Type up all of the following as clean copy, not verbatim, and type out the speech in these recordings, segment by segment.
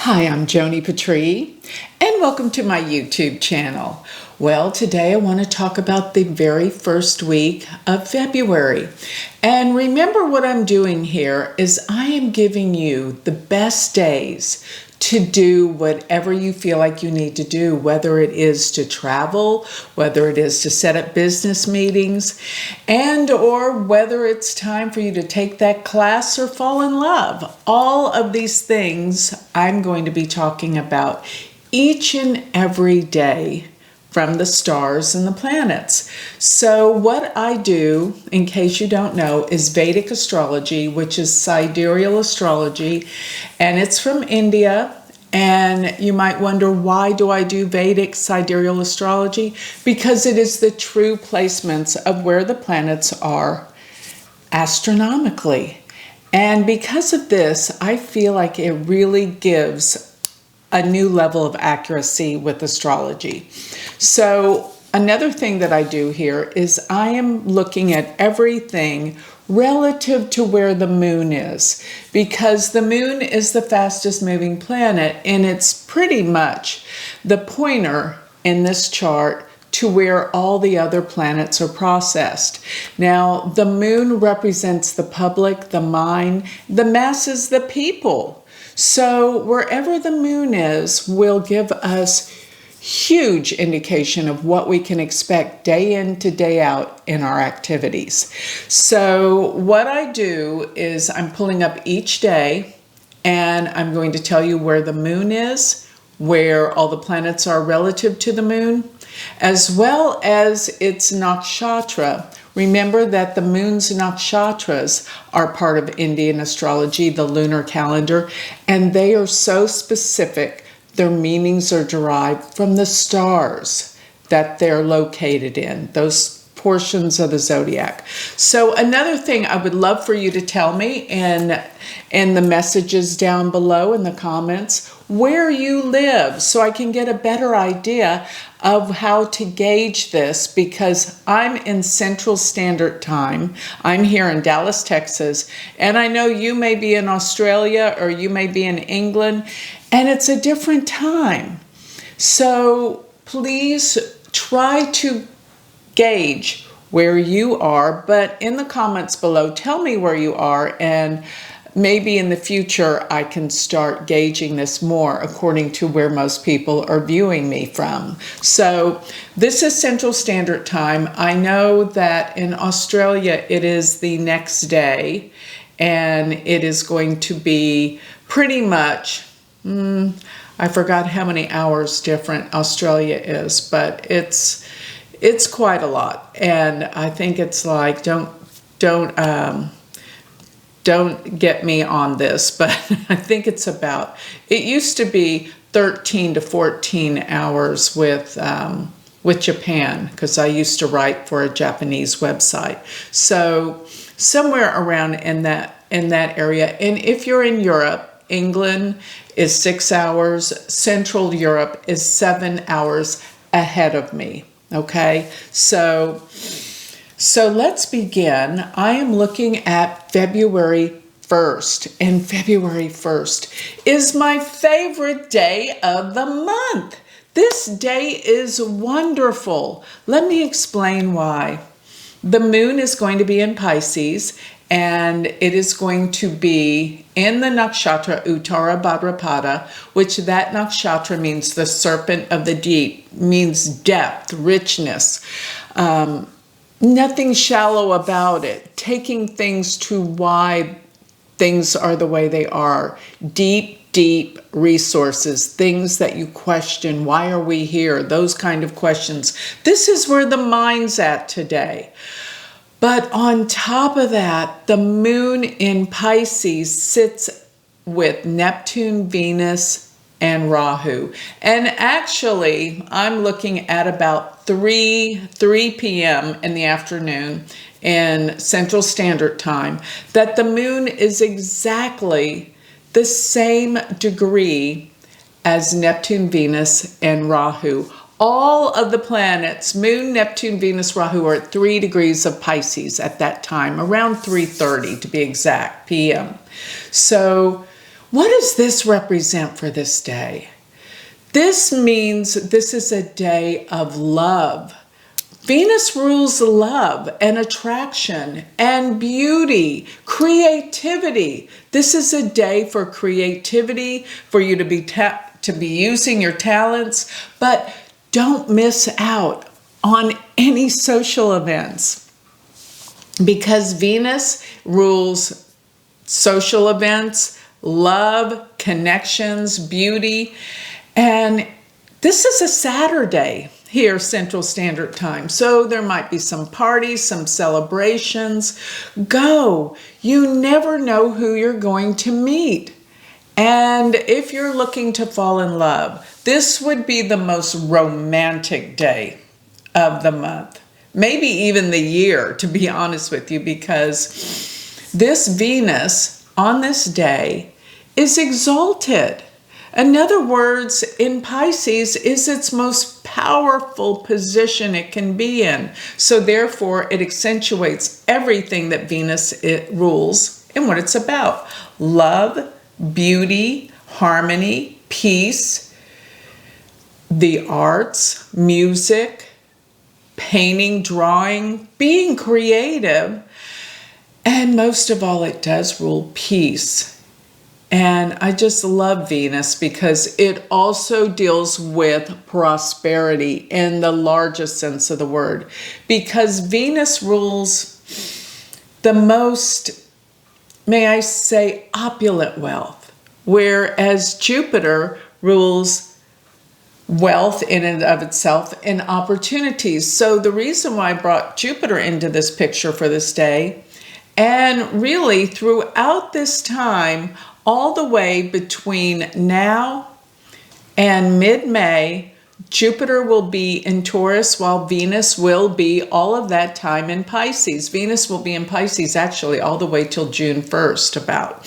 Hi, I'm Joni Patry, and welcome to my YouTube channel. Well, today I want to talk about the very first week of February. And remember, what I'm doing here is I am giving you the best days to do whatever you feel like you need to do, whether it is to travel, whether it is to set up business meetings, and or whether it's time for you to take that class or fall in love. All of these things I'm going to be talking about each and every day from the stars and the planets. So what I do, in case you don't know, is Vedic astrology, which is sidereal astrology, and it's from India. And you might wonder, why do I do Vedic sidereal astrology? Because it is the true placements of where the planets are astronomically. And because of this, I feel like it really gives a new level of accuracy with astrology. So another thing that I do here is I am looking at everything relative to where the moon is, because the moon is the fastest moving planet, and it's pretty much the pointer in this chart to where all the other planets are processed. Now, the moon represents the public, the mind, the masses, the people. So wherever the moon is will give us huge indication of what we can expect day in to day out in our activities. So what I do is I'm pulling up each day, and I'm going to tell you where the moon is, where all the planets are relative to the moon, as well as its nakshatra. Remember that the moon's nakshatras are part of Indian astrology, the lunar calendar, and they are so specific. Their meanings are derived from the stars that they're located in, those portions of the zodiac. So another thing I would love for you to tell me in the messages down below in the comments, where you live, so I can get a better idea of how to gauge this, because I'm in Central Standard Time. I'm here in Dallas, Texas, and I know you may be in Australia or you may be in England, and it's a different time. So please try to gauge where you are, but in the comments below, tell me where you are, and maybe in the future I can start gauging this more according to where most people are viewing me from. So this is Central Standard Time. I know that in Australia it is the next day, and it is going to be pretty much, I forgot how many hours different Australia is, but it's quite a lot. And I think it's like, don't get me on this, but I think it's about, it used to be 13 to 14 hours with Japan, because I used to write for a Japanese website. So somewhere around in that area. And if you're in Europe, England is 6 hours, Central Europe is 7 hours ahead of me. Okay, so let's begin. I am looking at February 1st, and February 1st is my favorite day of the month. This day is wonderful. Let me explain why. The moon is going to be in Pisces, and it is going to be in the nakshatra Uttara Bhadrapada, which that nakshatra means the serpent of the deep, means depth, richness, nothing shallow about it, taking things to why things are the way they are, deep resources, things that you question, why are we here, those kind of questions. This is where the mind's at today. But on top of that, the moon in Pisces sits with Neptune, Venus, and Rahu. And actually, I'm looking at about 3 p.m. in the afternoon in Central Standard Time, that the moon is exactly the same degree as Neptune, Venus, and Rahu. All of the planets, Moon, Neptune, Venus, Rahu, are at 3 degrees of Pisces at that time, around 3:30 to be exact, p.m. So What does this represent for this day? This means this is a day of love. Venus rules love and attraction and beauty, creativity. This is a day for creativity, for you to be using your talents, but don't miss out on any social events, because Venus rules social events, love, connections, beauty, and this is a Saturday here, Central Standard Time. So there might be some parties, some celebrations. Go. You never know who you're going to meet. And if you're looking to fall in love, this would be the most romantic day of the month. Maybe even the year, to be honest with you, because this Venus on this day is exalted. In other words, in Pisces is its most powerful position it can be in. So therefore, it accentuates everything that Venus rules and what it's about. Love, beauty, harmony, peace, the arts, music, painting, drawing, being creative, and most of all, it does rule peace. And I just love Venus because it also deals with prosperity in the largest sense of the word. Because Venus rules the most, may I say, opulent wealth, whereas Jupiter rules wealth in and of itself and opportunities. So the reason why I brought Jupiter into this picture for this day, and really throughout this time, all the way between now and mid-May, Jupiter will be in Taurus while Venus will be all of that time in Pisces. Venus will be in Pisces actually all the way till June 1st about.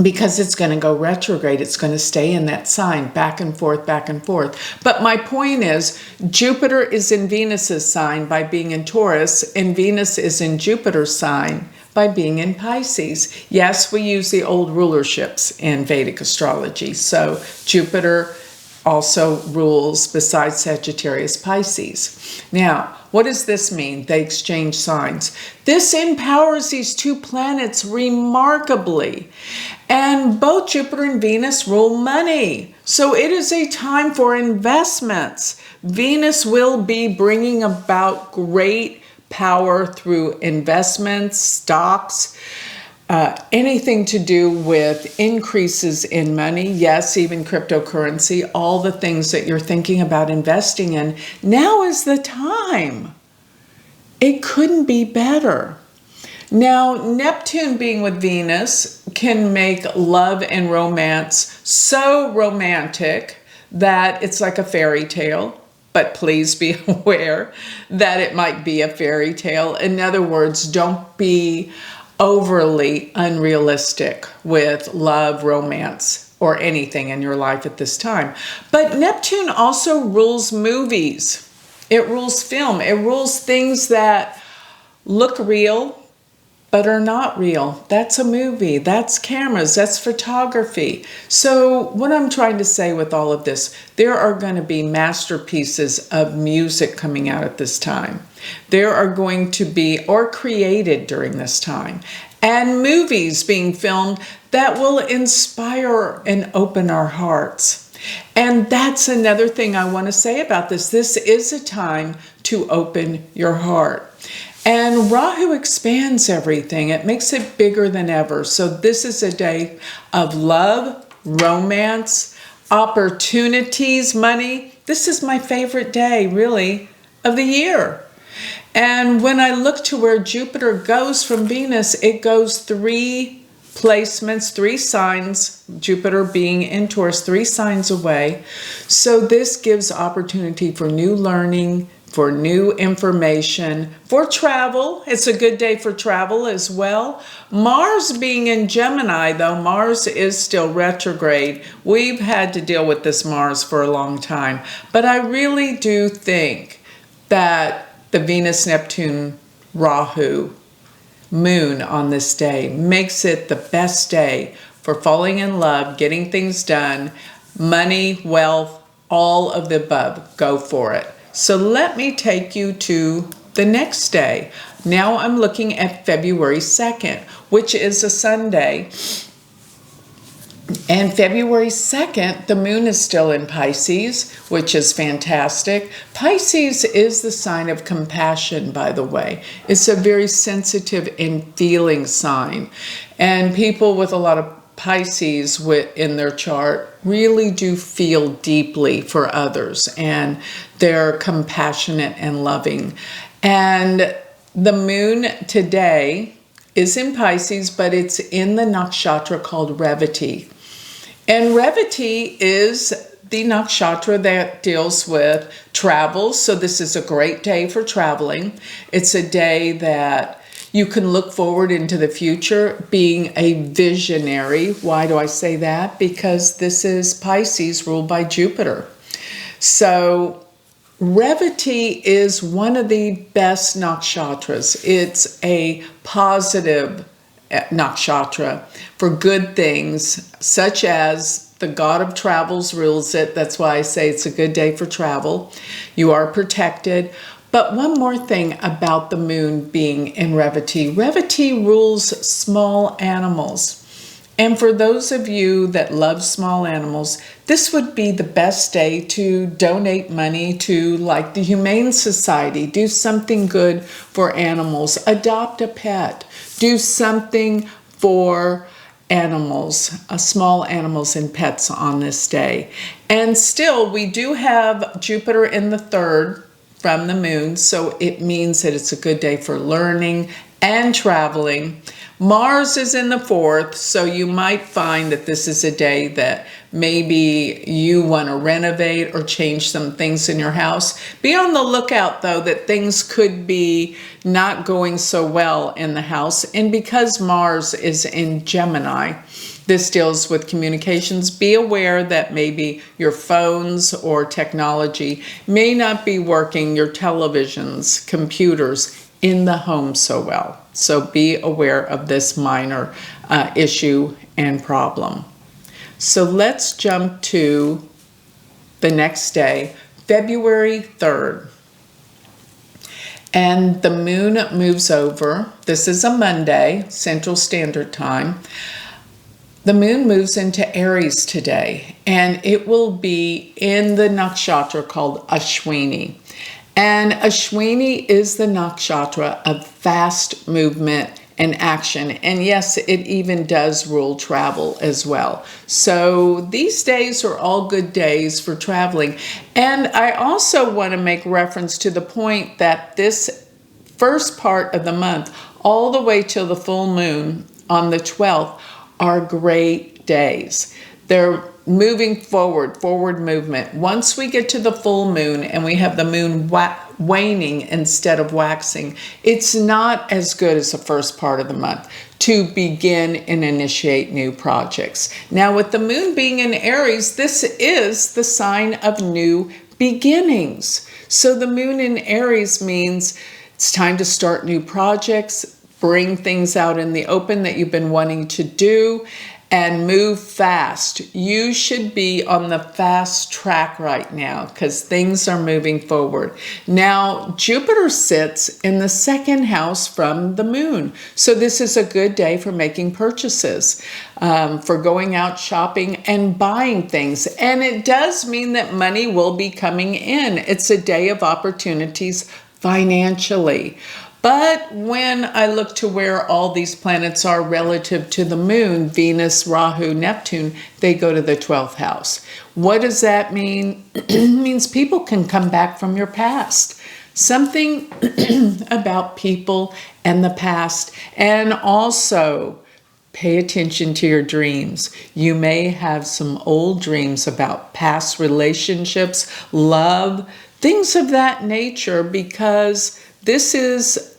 Because it's going to go retrograde. It's going to stay in that sign back and forth, back and forth. But my point is, Jupiter is in Venus's sign by being in Taurus, and Venus is in Jupiter's sign by being in Pisces. Yes, we use the old rulerships in Vedic astrology. So Jupiter also rules, besides Sagittarius, Pisces. Now, what does this mean? They exchange signs. This empowers these two planets remarkably. And both Jupiter and Venus rule money. So it is a time for investments. Venus will be bringing about great power through investments, stocks, anything to do with increases in money. Yes, even cryptocurrency, all the things that you're thinking about investing in. Now is the time. It couldn't be better. Now, Neptune being with Venus can make love and romance so romantic that it's like a fairy tale. But please be aware that it might be a fairy tale. In other words, don't be overly unrealistic with love, romance, or anything in your life at this time. But Neptune also rules movies. It rules film. It rules things that look real, but are not real. That's a movie, that's cameras, that's photography. So what I'm trying to say with all of this, there are going to be masterpieces of music coming out at this time. There are going to be, or created during this time, and movies being filmed that will inspire and open our hearts. And that's another thing I want to say about this. This is a time to open your heart. And Rahu expands everything. It makes it bigger than ever. So this is a day of love, romance, opportunities, money. This is my favorite day, really, of the year. And when I look to where Jupiter goes from Venus, it goes 3 placements, 3 signs, Jupiter being in Taurus, 3 signs away. So this gives opportunity for new learning, for new information, for travel. It's a good day for travel as well. Mars being in Gemini, though, Mars is still retrograde. We've had to deal with this Mars for a long time. But I really do think that the Venus, Neptune, Rahu moon on this day makes it the best day for falling in love, getting things done, money, wealth, all of the above. Go for it. So let me take you to the next day. Now I'm looking at February 2nd, which is a Sunday. And February 2nd, the moon is still in Pisces, which is fantastic. Pisces is the sign of compassion, by the way. It's a very sensitive and feeling sign. And people with a lot of Pisces in their chart really do feel deeply for others, and they're compassionate and loving. And the moon today is in Pisces, but it's in the nakshatra called Revati. And Revati is the nakshatra that deals with travel. So this is a great day for traveling. It's a day that you can look forward into the future, being a visionary. Why do I say that? Because this is Pisces ruled by Jupiter. So Revati is one of the best nakshatras. It's a positive nakshatra for good things, such as the god of travels rules it. That's why I say it's a good day for travel. You are protected. But one more thing about the moon being in Revati. Revati rules small animals. And for those of you that love small animals, this would be the best day to donate money to, like, the Humane Society. Do something good for animals. Adopt a pet. Do something for animals, small animals and pets on this day. And still, we do have Jupiter in the 3rd from the moon, so it means that it's a good day for learning and traveling. Mars is in the 4th, so you might find that this is a day that maybe you want to renovate or change some things in your house. Be on the lookout, though, that things could be not going so well in the house. And because Mars is in Gemini, this deals with communications. Be aware that maybe your phones or technology may not be working, your televisions, computers, in the home so well. So be aware of this minor issue and problem. So let's jump to the next day, February 3rd. And the moon moves over. This is a Monday, Central Standard Time. The moon moves into Aries today, and it will be in the nakshatra called Ashwini. And Ashwini is the nakshatra of fast movement and action. And yes, it even does rule travel as well. So these days are all good days for traveling. And I also want to make reference to the point that this first part of the month, all the way till the full moon on the 12th, are great days. They're moving forward movement. Once we get to the full moon and we have the moon waning instead of waxing, it's not as good as the first part of the month to begin and initiate new projects. Now, with the moon being in Aries, this is the sign of new beginnings. So the moon in Aries means it's time to start new projects, bring things out in the open that you've been wanting to do, and move fast. You should be on the fast track right now because things are moving forward. Now, Jupiter sits in the 2nd house from the moon. So this is a good day for making purchases, for going out shopping and buying things. And it does mean that money will be coming in. It's a day of opportunities financially. But when I look to where all these planets are relative to the moon, Venus, Rahu, Neptune, they go to the 12th house. What does that mean? It means people can come back from your past. Something about people and the past. And also, pay attention to your dreams. You may have some old dreams about past relationships, love, things of that nature, because this is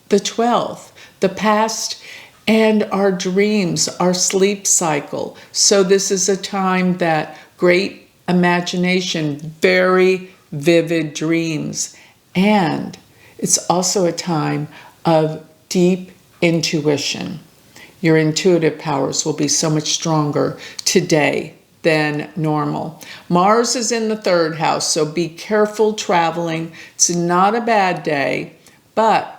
the 12th, the past, and our dreams, our sleep cycle. So this is a time that great imagination, very vivid dreams. And it's also a time of deep intuition. Your intuitive powers will be so much stronger today than normal. Mars is in the 3rd house, so be careful traveling. It's not a bad day, but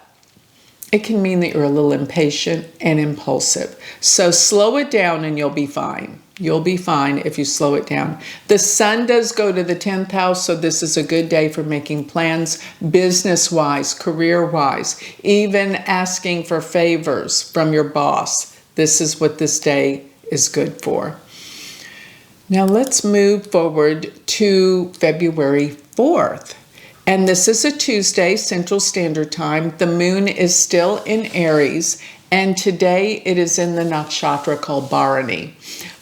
it can mean that you're a little impatient and impulsive. So slow it down and you'll be fine. You'll be fine if you slow it down. The sun does go to the 10th house, so this is a good day for making plans business-wise, career-wise, even asking for favors from your boss. This is what this day is good for. Now let's move forward to February 4th. And this is a Tuesday, Central Standard Time. The moon is still in Aries, and today it is in the nakshatra called Bharani.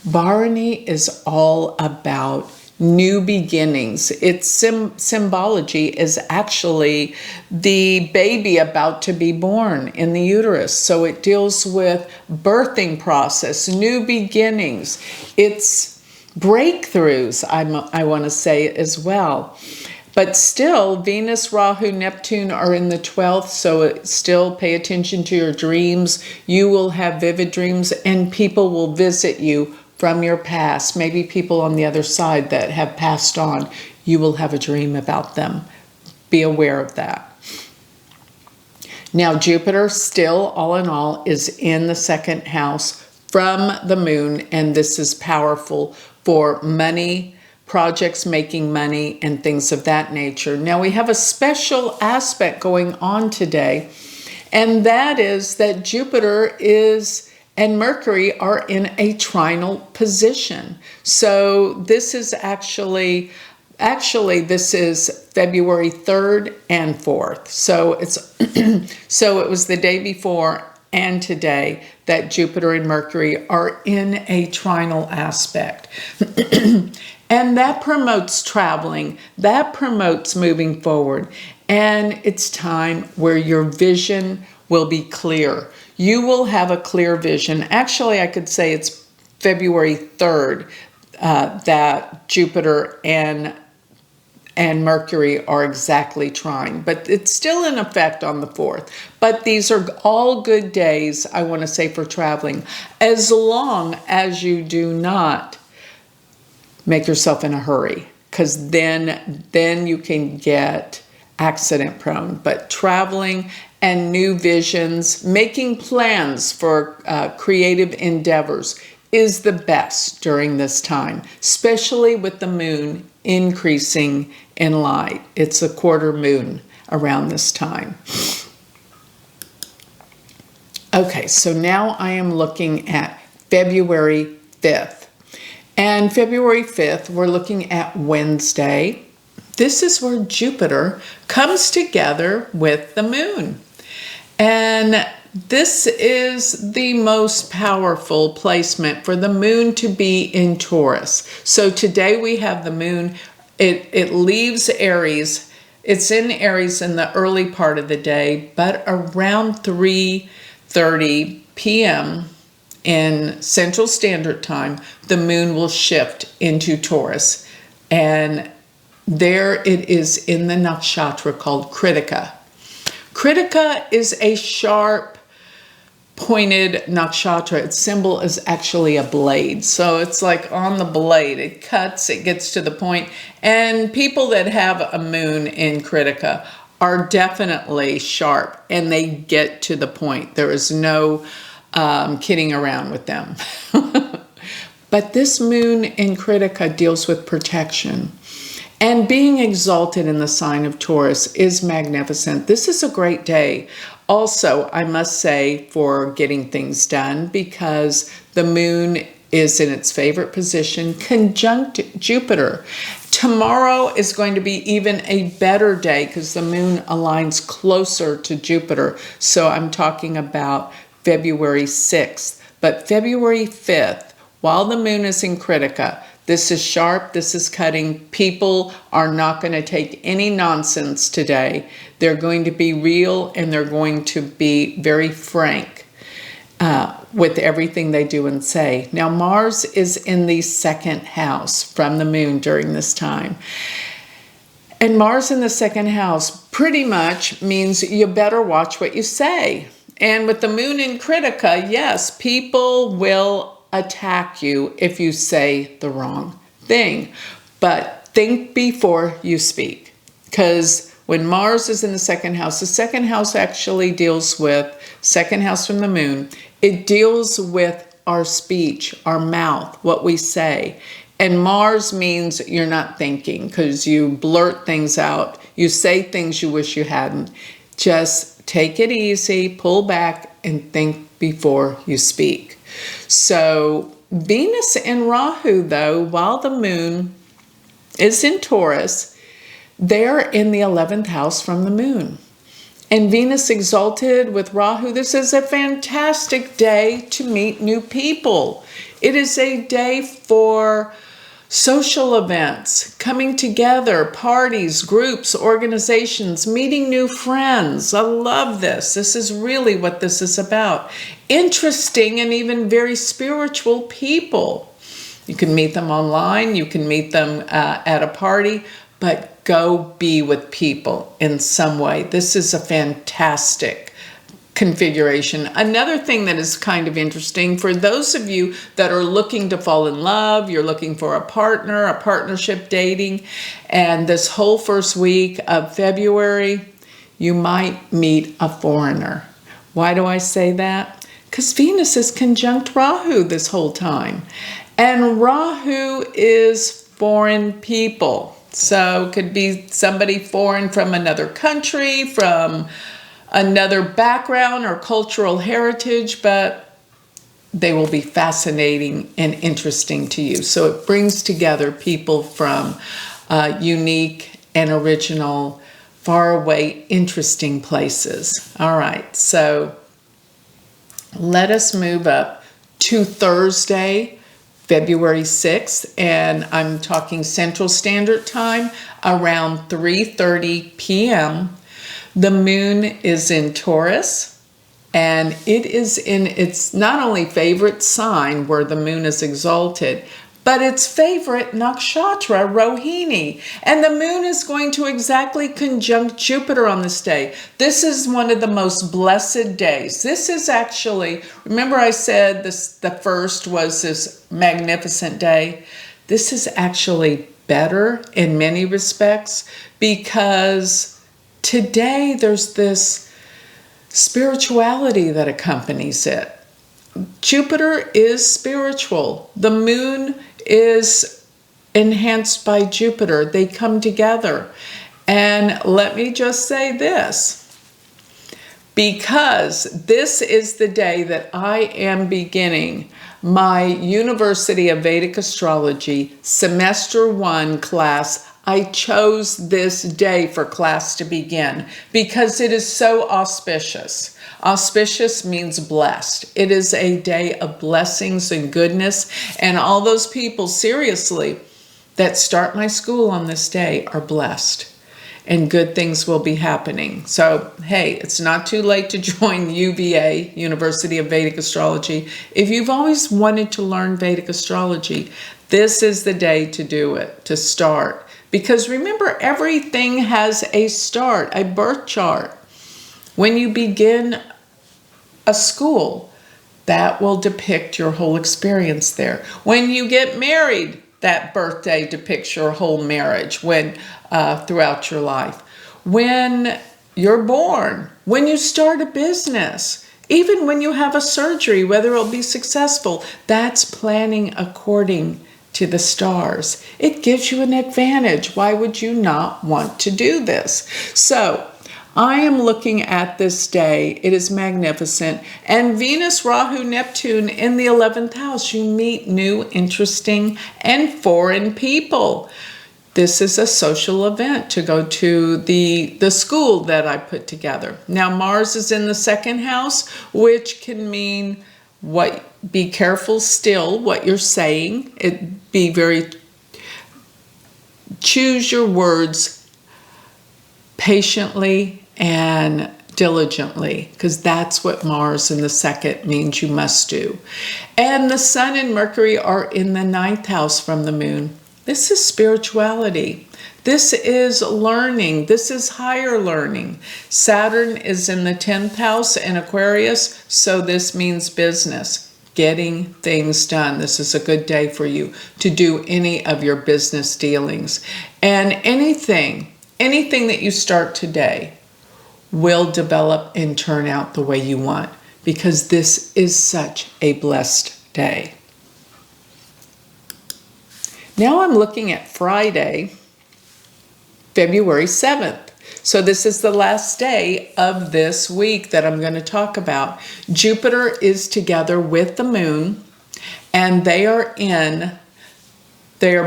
Bharani is all about new beginnings. Its symbology is actually the baby about to be born in the uterus. So it deals with birthing process, new beginnings. It's breakthroughs, I want to say as well. But still, Venus, Rahu, Neptune are in the 12th, so still pay attention to your dreams. You will have vivid dreams, and people will visit you from your past. Maybe people on the other side that have passed on. You will have a dream about them. Be aware of that. Now, Jupiter still, all in all, is in the 2nd house from the moon, and this is powerful for money, projects making money, and things of that nature. Now we have a special aspect going on today, and that is that Jupiter and Mercury are in a trinal position. So this is actually this is February 3rd and 4th. So so it was the day before and today that Jupiter and Mercury are in a trinal aspect. And that promotes traveling, that promotes moving forward. And it's time where your vision will be clear. You will have a clear vision. Actually, I could say it's February 3rd that Jupiter and Mercury are exactly trine, but it's still in effect on the 4th. But these are all good days, I want to say, for traveling, as long as you do not make yourself in a hurry, because then you can get accident prone. But traveling and new visions, making plans for creative endeavors is the best during this time, especially with the moon increasing in light. It's a quarter moon around this time. Okay, so now I am looking at February 5th. And February 5th, we're looking at Wednesday. This is where Jupiter comes together with the moon. And this is the most powerful placement for the moon to be in Taurus. So today we have the moon. It leaves Aries. It's in Aries in the early part of the day, but around 3:30 p.m. in Central Standard Time, the moon will shift into Taurus. And there it is in the nakshatra called Kritika. Kritika is a sharp, pointed nakshatra. Its symbol is actually a blade. So it's like on the blade. It cuts, it gets to the point. And people that have a moon in Kritika are definitely sharp, and they get to the point. There is no kidding around with them. But this moon in Kritika deals with protection. And being exalted in the sign of Taurus is magnificent. This is a great day. Also, I must say, for getting things done, because the moon is in its favorite position, conjunct Jupiter. Tomorrow is going to be even a better day because the moon aligns closer to Jupiter. So I'm talking about February 6th. But February 5th, while the moon is in Kritika, this is sharp, this is cutting. People are not going to take any nonsense today. They're going to be real, and they're going to be very frank with everything they do and say. Now, Mars is in the 2nd house from the moon during this time. And Mars in the 2nd house pretty much means you better watch what you say. And with the moon in Critica, yes, people will attack you if you say the wrong thing. But think before you speak. Because when Mars is in the second house actually deals with, second house from the moon, it deals with our speech, our mouth, what we say. And Mars means you're not thinking because you blurt things out. You say things you wish you hadn't. Just take it easy, pull back, and think before you speak. So Venus in Rahu, though, while the moon is in Taurus, they're in the 11th house from the moon. And Venus exalted with Rahu, this is a fantastic day to meet new people. It is a day for social events, coming together, parties, groups, organizations, meeting new friends. I love this. This is really what this is about. Interesting and even very spiritual people. You can meet them online, you can meet them at a party, but go be with people in some way. This is a fantastic configuration. Another thing that is kind of interesting for those of you that are looking to fall in love, you're looking for a partner, a partnership, dating, and this whole first week of February, you might meet a foreigner. Why do I say that? Because Venus is conjunct Rahu this whole time. And Rahu is foreign people. So it could be somebody foreign from another country, from another background or cultural heritage, but they will be fascinating and interesting to you. So it brings together people from unique and original, far away, interesting places. All right, so let us move up to Thursday, February 6th, and I'm talking Central Standard Time around 3:30 p.m. The moon is in Taurus, and it is in its not only favorite sign where the moon is exalted, but its favorite nakshatra, Rohini. And the moon is going to exactly conjunct Jupiter on this day. This is one of the most blessed days. This is actually, remember I said this, the first was this magnificent day? This is actually better in many respects because today there's this spirituality that accompanies it. Jupiter is spiritual. The moon is enhanced by Jupiter. They come together. And let me just say this, because this is the day that I am beginning my University of Vedic Astrology Semester 1 class. I chose this day for class to begin because it is so auspicious. Auspicious means blessed. It is a day of blessings and goodness, and all those people, seriously, that start my school on this day are blessed, and good things will be happening. So, hey, it's not too late to join UVA, University of Vedic Astrology. If you've always wanted to learn Vedic Astrology, this is the day to do it, to start. Because remember, everything has a start, a birth chart. When you begin a school, that will depict your whole experience there. When you get married, that birthday depicts your whole marriage throughout your life. When you're born, when you start a business, even when you have a surgery, whether it'll be successful, that's planning according to the stars. It gives you an advantage. Why would you not want to do this? So I am looking at this day. It is magnificent. And Venus, Rahu, Neptune in the 11th house. You meet new, interesting, and foreign people. This is a social event to go to the school that I put together. Now, Mars is in the second house, which can mean be careful still what you're saying. Choose your words patiently and diligently, because that's what Mars in the second means you must do. And the Sun and Mercury are in the 9th house from the moon. This is spirituality. This is learning. This is higher learning. Saturn is in the 10th house in Aquarius, so this means business, getting things done. This is a good day for you to do any of your business dealings. And anything that you start today will develop and turn out the way you want, because this is such a blessed day. Now I'm looking at Friday, February 7th. So this is the last day of this week that I'm going to talk about. Jupiter is together with the moon, and they are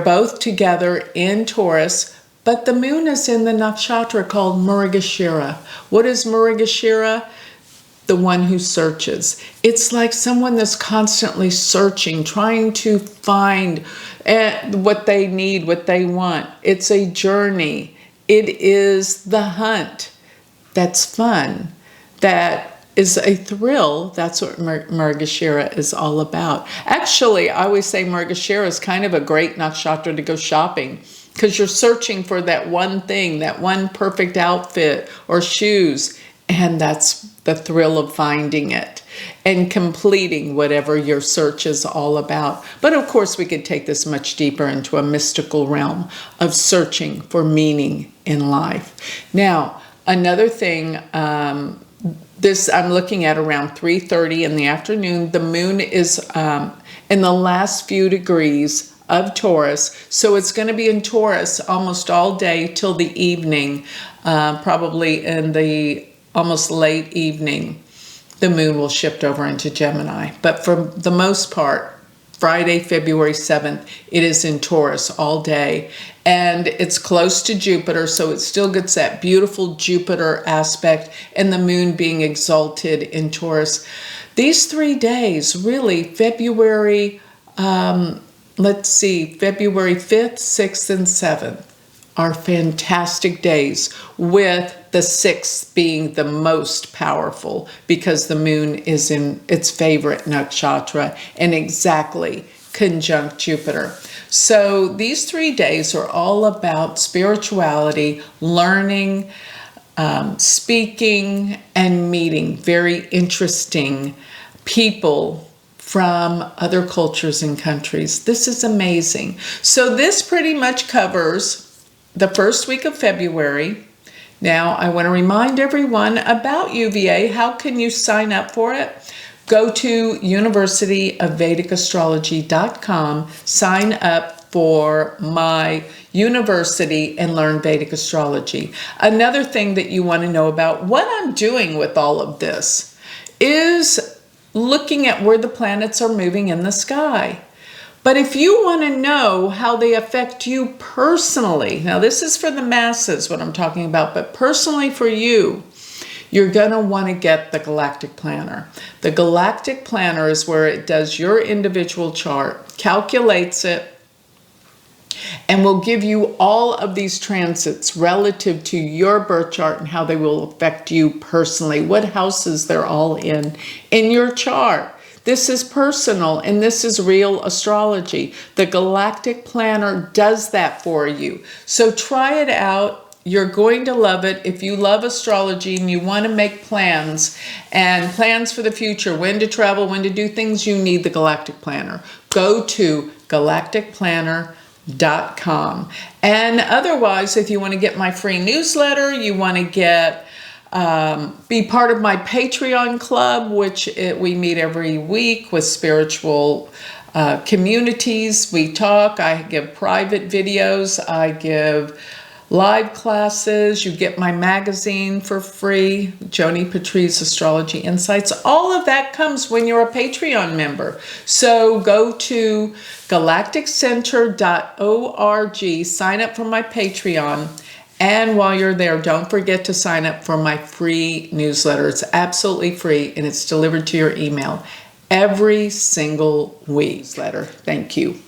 both together in Taurus, but the moon is in the nakshatra called Mrigashira. What is Mrigashira? The one who searches. It's like someone that's constantly searching, trying to find what they need, what they want. It's a journey. It is the hunt. That's fun. That is a thrill. That's what Mrigashira is all about. Actually, I always say Mrigashira is kind of a great nakshatra to go shopping, because you're searching for that one thing, that one perfect outfit or shoes. And that's the thrill of finding it and completing whatever your search is all about. But of course, we could take this much deeper into a mystical realm of searching for meaning in life. Now, another thing, this I'm looking at around 3:30 in the afternoon. The moon is in the last few degrees of Taurus, so it's going to be in Taurus almost all day till the evening, probably in the almost late evening. The moon will shift over into Gemini, but for the most part, Friday, February 7th, it is in Taurus all day, and it's close to Jupiter, so it still gets that beautiful Jupiter aspect, and the moon being exalted in Taurus. These 3 days, really, February, February 5th, 6th, and 7th are fantastic days, with the 6th being the most powerful because the moon is in its favorite nakshatra and exactly conjunct Jupiter. So these 3 days are all about spirituality, learning, speaking, and meeting very interesting people from other cultures and countries. This is amazing. So this pretty much covers the first week of February. Now, I want to remind everyone about UVA. How can you sign up for it? Go to universityofvedicastrology.com, sign up for my university, and learn Vedic astrology. Another thing that you want to know about what I'm doing with all of this is looking at where the planets are moving in the sky. But if you want to know how they affect you personally, now this is for the masses, what I'm talking about, but personally for you, you're going to want to get the Galactic Planner. The Galactic Planner is where it does your individual chart, calculates it, and will give you all of these transits relative to your birth chart and how they will affect you personally, what houses they're all in your chart. This is personal, and this is real astrology. The Galactic Planner does that for you. So try it out. You're going to love it. If you love astrology and you want to make plans and plans for the future, when to travel, when to do things, you need the Galactic Planner. Go to galacticplanner.com. And otherwise, if you want to get my free newsletter, you want to get be part of my Patreon club, which we meet every week with spiritual communities. We talk. I give private videos. I give live classes. You get my magazine for free, Joni Patry's Astrology Insights. All of that comes when you're a Patreon member. So go to galacticcenter.org, sign up for my Patreon. And while you're there, don't forget to sign up for my free newsletter. It's absolutely free, and it's delivered to your email every single week. Thank you.